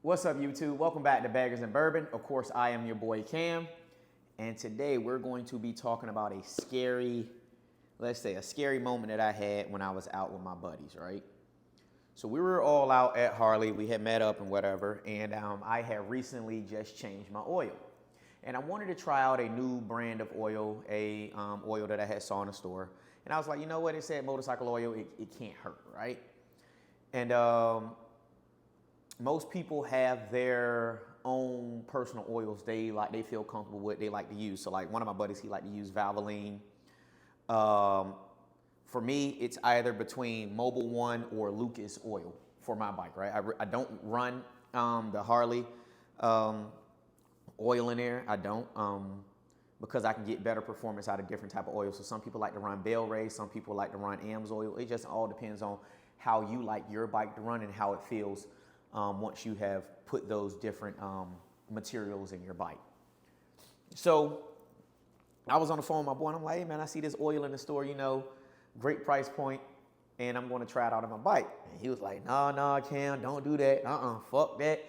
What's up, YouTube? Welcome back to Baggers and Bourbon. Of course, I am your boy Cam, and today we're going to be talking about a scary moment that I had when I was out with my buddies, right? So we were all out at Harley. We had met up and whatever, and I had recently just changed my oil. And I wanted to try out a new brand of oil, oil that I had saw in the store. And I was like, you know what? It said motorcycle oil. It can't hurt, right? And most people have their own personal oils they feel comfortable with, they like to use. So like one of my buddies, he liked to use Valvoline. For me, it's either between Mobil 1 or Lucas oil for my bike, right? I don't run the Harley oil in there. I don't because I can get better performance out of different type of oils. So some people like to run Bel-Ray, some people like to run AMSOIL. It just all depends on how you like your bike to run and how it feels once you have put those different materials in your bike. So I was on the phone with my boy and I'm like, hey man, I see this oil in the store, you know, great price point, and I'm going to try it out on my bike. And he was like, nah, Cam, don't do that. Fuck that.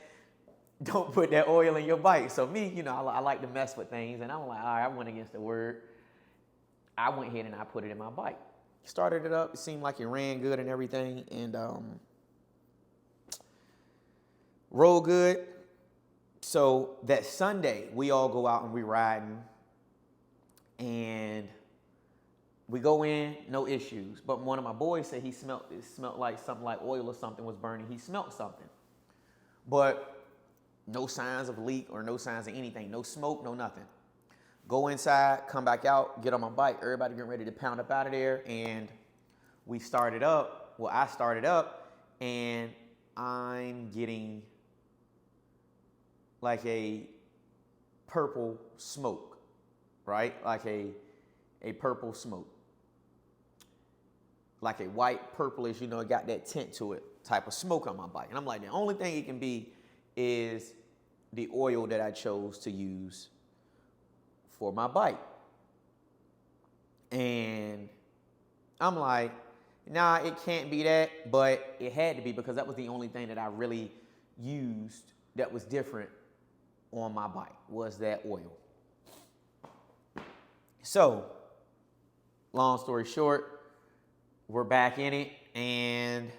Don't put that oil in your bike. So me, you know, I like to mess with things, and I'm like, all right, I went against the word. I went ahead and I put it in my bike. Started it up. It seemed like it ran good and everything, and roll good. So that Sunday, we all go out and we riding, and we go in, no issues. But one of my boys said it smelled like something like oil or something was burning. He smelled something, but no signs of leak or no signs of anything, no smoke, no nothing. Go inside, come back out, get on my bike. Everybody getting ready to pound up out of there, and we started up. Well, I started up, and I'm getting like a purple smoke, right? Like a purple smoke. Like a white, purplish, you know, it got that tint to it type of smoke on my bike. And I'm like, the only thing it can be is the oil that I chose to use for my bike. And I'm like, nah, it can't be that, but it had to be because that was the only thing that I really used that was different on my bike, was that oil. So, long story short, we're back in it, and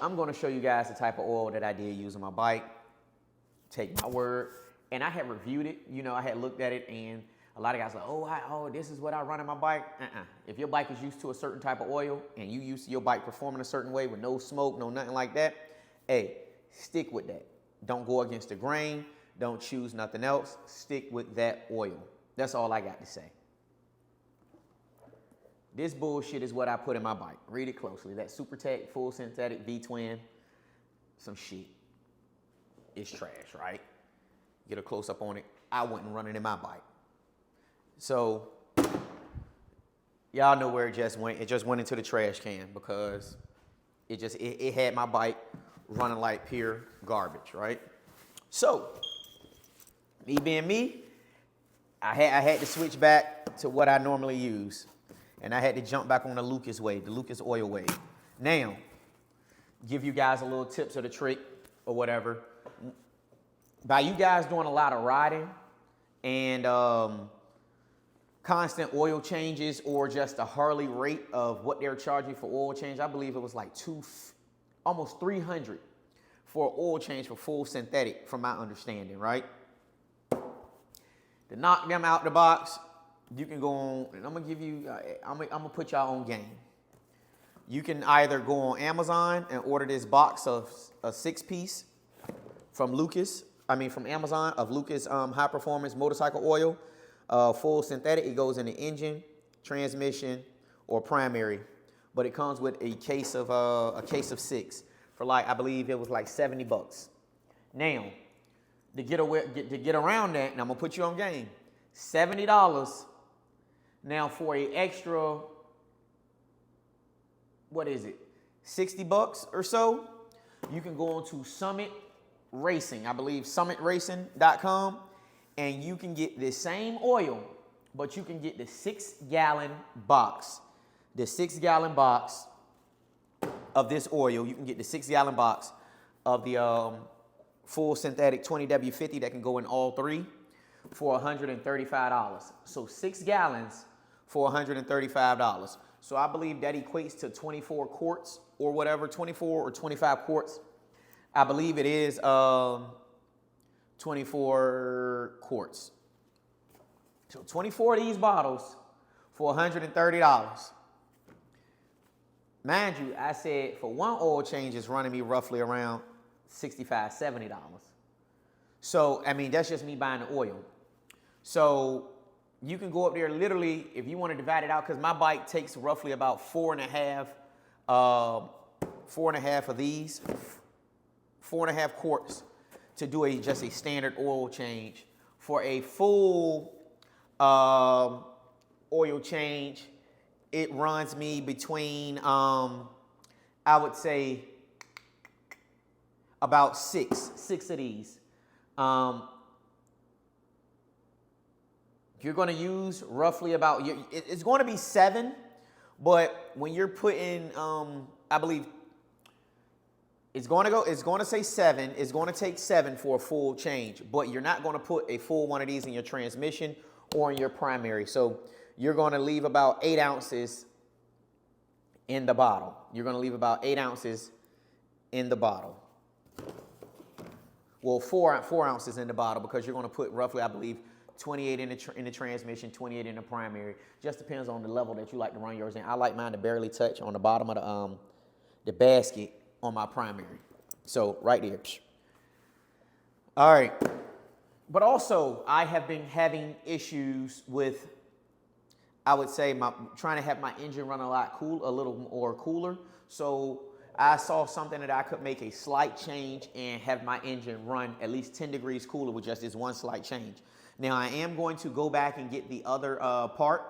I'm going to show you guys the type of oil that I did use on my bike. Take my word. And I had reviewed it. You know, I had looked at it, and a lot of guys are like, oh, this is what I run on my bike. If your bike is used to a certain type of oil, and you used to your bike performing a certain way with no smoke, no nothing like that, hey, stick with that. Don't go against the grain. Don't choose nothing else. Stick with that oil. That's all I got to say. This bullshit is what I put in my bike. Read it closely. That SuperTech full synthetic V-twin, some shit. It's trash, right? Get a close up on it. I wasn't running in my bike. So y'all know where it just went. It just went into the trash can because it had my bike running like pure garbage, right? So me being me, I had to switch back to what I normally use. And I had to jump back on the Lucas way, the Lucas oil way. Now, give you guys a little tips of the trick or whatever. By you guys doing a lot of riding and constant oil changes, or just the Harley rate of what they're charging for oil change, I believe it was like almost $300 for oil change for full synthetic, from my understanding, right? To knock them out the box, you can go on, and I'm gonna put y'all on game. You can either go on Amazon and order this box of a 6-piece from Amazon of Lucas high performance motorcycle oil, full synthetic. It goes in the engine, transmission, or primary, but it comes with a case of 6 for like, I believe it was like $70. Now, to get around that, and I'm gonna put you on game, $70. Now for a extra, what is it, $60 or so, you can go on to Summit Racing, I believe summitracing.com, and you can get the same oil, but you can get the 6-gallon box. The 6-gallon box of this oil. You can get the 6-gallon box of the full synthetic 20W50 that can go in all three for $135. So 6 gallons for $135. So I believe that equates to 24 quarts or whatever, 24 or 25 quarts. I believe it is 24 quarts. So 24 of these bottles for $130. Mind you, I said for one oil change is running me roughly around $65, $70. So, I mean, that's just me buying the oil. So you can go up there literally, if you want to divide it out, because my bike takes roughly about 4.5 of these, 4.5 quarts to do just a standard oil change. For a full oil change, it runs me between, I would say, about six of these. You're going to use roughly about, it's going to be 7, but when you're putting, I believe, it's going to say 7. It's going to take 7 for a full change, but you're not going to put a full one of these in your transmission or in your primary. So you're going to leave about 8 ounces in the bottle. You're going to leave about 8 ounces in the bottle. Well, 4 ounces in the bottle, because you're going to put roughly, I believe, 28 in the transmission, 28 in the primary. Just depends on the level that you like to run yours in. I like mine to barely touch on the bottom of the basket on my primary. So right there. All right. But also, I have been having issues with, I would say, trying to have my engine run a little more cooler. So I saw something that I could make a slight change and have my engine run at least 10 degrees cooler with just this one slight change. Now, I am going to go back and get the other part,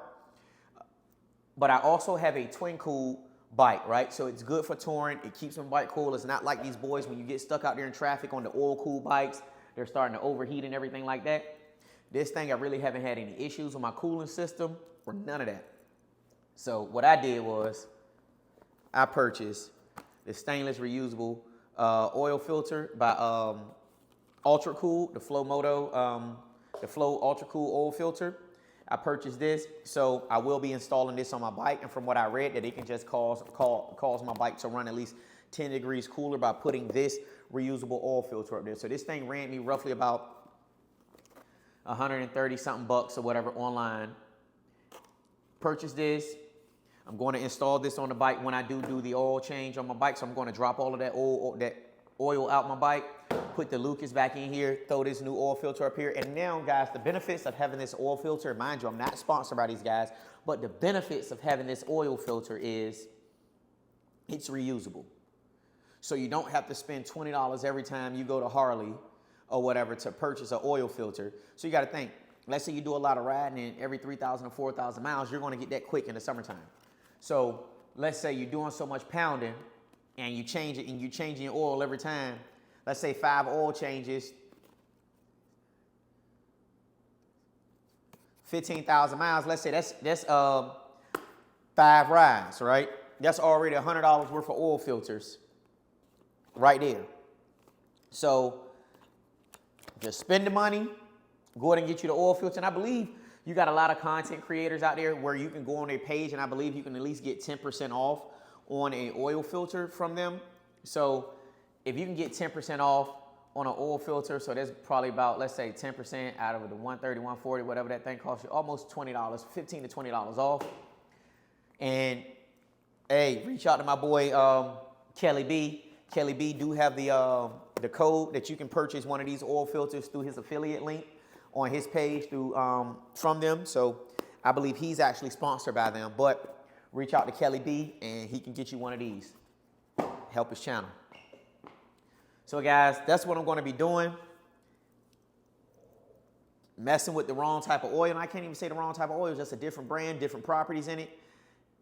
but I also have a twin cool bike, right? So it's good for touring. It keeps my bike cool. It's not like these boys when you get stuck out there in traffic on the oil cool bikes, they're starting to overheat and everything like that. This thing, I really haven't had any issues with my cooling system or none of that. So what I did was I purchased the stainless reusable oil filter by Ultra Cool, the Flow Moto, the Flow Ultra Cool oil filter. I purchased this, so I will be installing this on my bike. And from what I read, that it can just cause my bike to run at least 10 degrees cooler by putting this reusable oil filter up there. So this thing ran me roughly about 130 something bucks or whatever online. Purchased this. I'm going to install this on the bike when I do the oil change on my bike. So I'm going to drop all of that oil out my bike, put the Lucas back in here, throw this new oil filter up here. And now, guys, the benefits of having this oil filter, mind you, I'm not sponsored by these guys, but the benefits of having this oil filter is it's reusable. So you don't have to spend $20 every time you go to Harley or whatever to purchase an oil filter. So you got to think, let's say you do a lot of riding and every 3,000 or 4,000 miles, you're going to get that quick in the summertime. So let's say you're doing so much pounding and you change it and you're changing your oil every time. Let's say 5 oil changes, 15,000 miles. Let's say that's 5 rides, right? That's already $100 worth of oil filters right there. So just spend the money, go ahead and get you the oil filter. And I believe you got a lot of content creators out there where you can go on their page and I believe you can at least get 10% off on an oil filter from them. So if you can get 10% off on an oil filter, so that's probably about, let's say 10% out of the 130, 140, whatever that thing costs you, almost $20, $15 to $20 off. And hey, reach out to my boy Kelly B. Kelly B do have the code that you can purchase one of these oil filters through his affiliate link on his page through from them. So I believe he's actually sponsored by them. But reach out to Kelly B and he can get you one of these. Help his channel. So guys, that's what I'm going to be doing. Messing with the wrong type of oil. And I can't even say the wrong type of oil. It's just a different brand, different properties in it.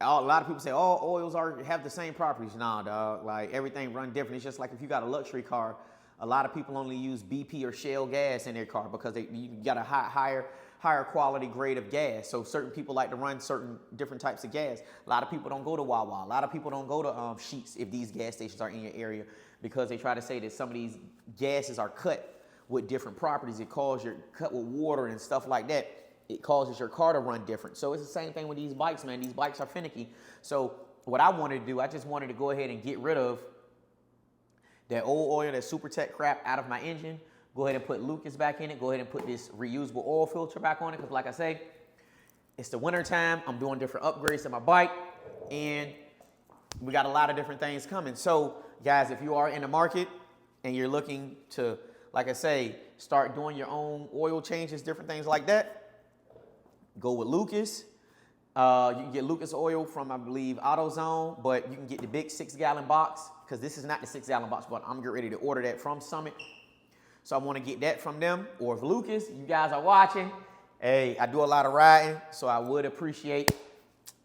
A lot of people say, oh, oils have the same properties. Nah, dog. Like, everything run different. It's just like if you got a luxury car, a lot of people only use BP or Shell gas in their car because you got a higher higher quality grade of gas. So certain people like to run certain different types of gas. A lot of people don't go to Wawa. A lot of people don't go to Sheetz if these gas stations are in your area, because they try to say that some of these gases are cut with different properties. It causes your cut with water and stuff like that. It causes your car to run different. So it's the same thing with these bikes, man. These bikes are finicky. So what I wanted to do, I just wanted to go ahead and get rid of that old oil, that Supertech crap out of my engine. Go ahead and put Lucas back in it. Go ahead and put this reusable oil filter back on it. Because like I say, it's the winter time. I'm doing different upgrades to my bike. And we got a lot of different things coming. So guys, if you are in the market and you're looking to, like I say, start doing your own oil changes, different things like that, go with Lucas. You can get Lucas oil from, I believe, AutoZone, but you can get the big 6-gallon box, because this is not the 6-gallon box, but I'm getting ready to order that from Summit. So I want to get that from them. Or if Lucas, you guys are watching, hey, I do a lot of riding, so I would appreciate,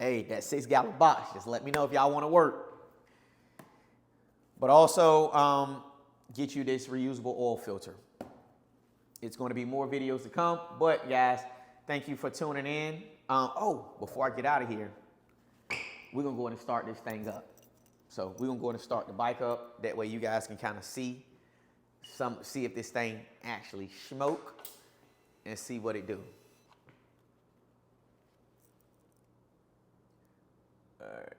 hey, that 6-gallon box. Just let me know if y'all want to work. But also get you this reusable oil filter. It's going to be more videos to come, but guys, thank you for tuning in. Before I get out of here, we're going to go ahead and start this thing up. So we're going to go ahead and start the bike up. That way you guys can kind of see if this thing actually smoke and see what it do. All right.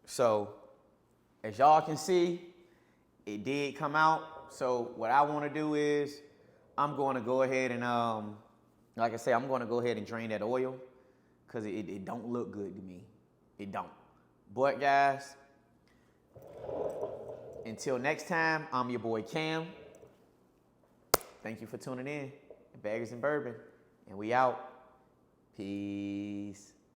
So, as y'all can see, it did come out. So what I want to do is, I'm going to go ahead and, like I say, I'm going to go ahead and drain that oil, because it don't look good to me. It don't. But guys, until next time, I'm your boy Cam. Thank you for tuning in. Baggers and Bourbon. And we out. Peace.